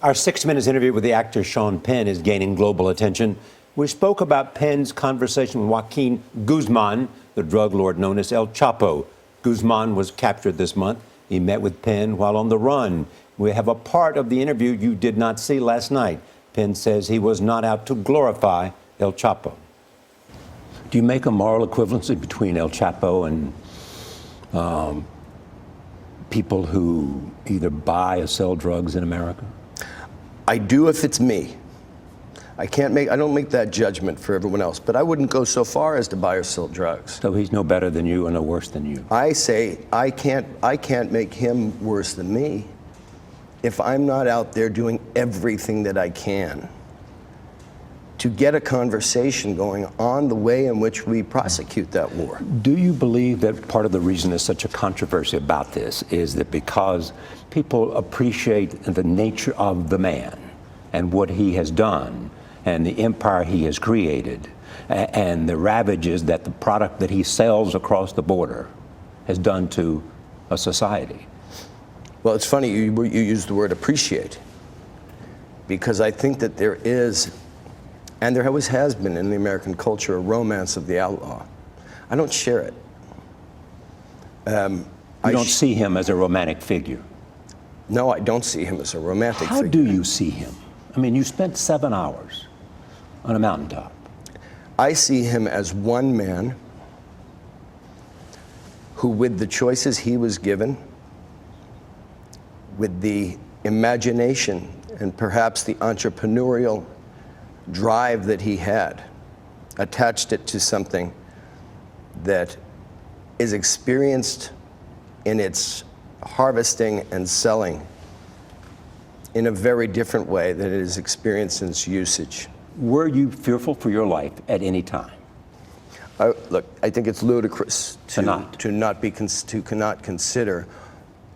Our 6 Minutes interview with the actor Sean Penn is gaining global attention. We spoke about Penn's conversation with Joaquin Guzman, the drug lord known as El Chapo. Guzman was captured this month. He met with Penn while on the run. We have a part of the interview you did not see last night. Penn says he was not out to glorify El Chapo. Do you make a moral equivalency between El Chapo and people who either buy or sell drugs in America? I do if it's me. I don't make that judgment for everyone else, but I wouldn't go so far as to buy or sell drugs. So he's no better than you and no worse than you. I say I can't make him worse than me if I'm not out there doing everything that I can to get a conversation going on the way in which we prosecute that war. Do you believe that part of the reason there's such a controversy about this is that because people appreciate the nature of the man and what he has done and the empire he has created and the ravages that the product that he sells across the border has done to a society? Well, it's funny you use the word appreciate, because I think that there is, and there always has been in the American culture, a romance of the outlaw. I don't share it. You don't see him as a romantic figure? No, I don't see him as a romantic figure. How do you see him? I mean, you spent 7 hours on a mountaintop. I see him as one man who, with the choices he was given, with the imagination and perhaps the entrepreneurial drive that he had, attached it to something that is experienced in its harvesting and selling in a very different way than it is experienced in its usage. Were you fearful for your life at any time? Look, I think it's ludicrous to not consider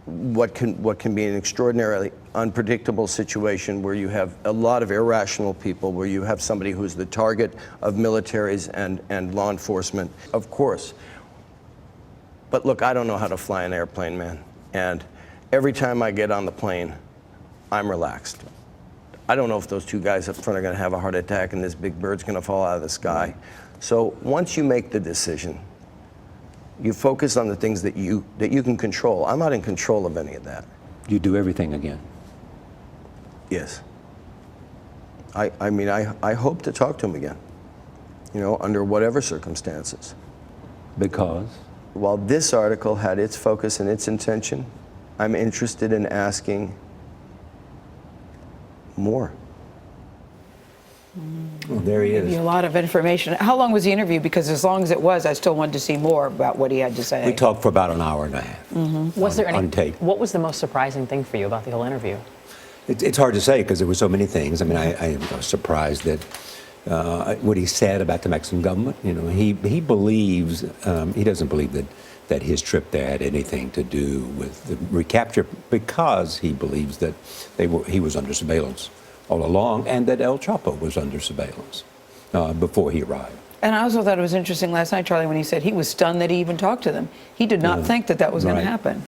what can be an extraordinarily unpredictable situation where you have a lot of irrational people, where you have somebody who's the target of militaries and law enforcement, of course. But look, I don't know how to fly an airplane, man. And every time I get on the plane, I'm relaxed. I don't know if those two guys up front are gonna have a heart attack and this big bird's gonna fall out of the sky. So once you make the decision, you focus on the things that you can control. I'm not in control of any of that. You do everything again? Yes. I mean, I hope to talk to him again, you know, under whatever circumstances. Because? While this article had its focus and its intention, I'm interested in asking more. Well, there he is. A lot of information. How long was the interview? Because as long as it was, I still wanted to see more about what he had to say. We talked for about an hour and a half. Mm-hmm. On tape. What was the most surprising thing for you about the whole interview? It's hard to say because there were so many things. I mean, I was surprised that what he said about the Mexican government. You know, he believes, he doesn't believe that his trip there had anything to do with the recapture, because he believes that he was under surveillance all along, and that El Chapo was under surveillance before he arrived. And I also thought it was interesting last night, Charlie, when he said he was stunned that he even talked to them. He did not think that was going to happen.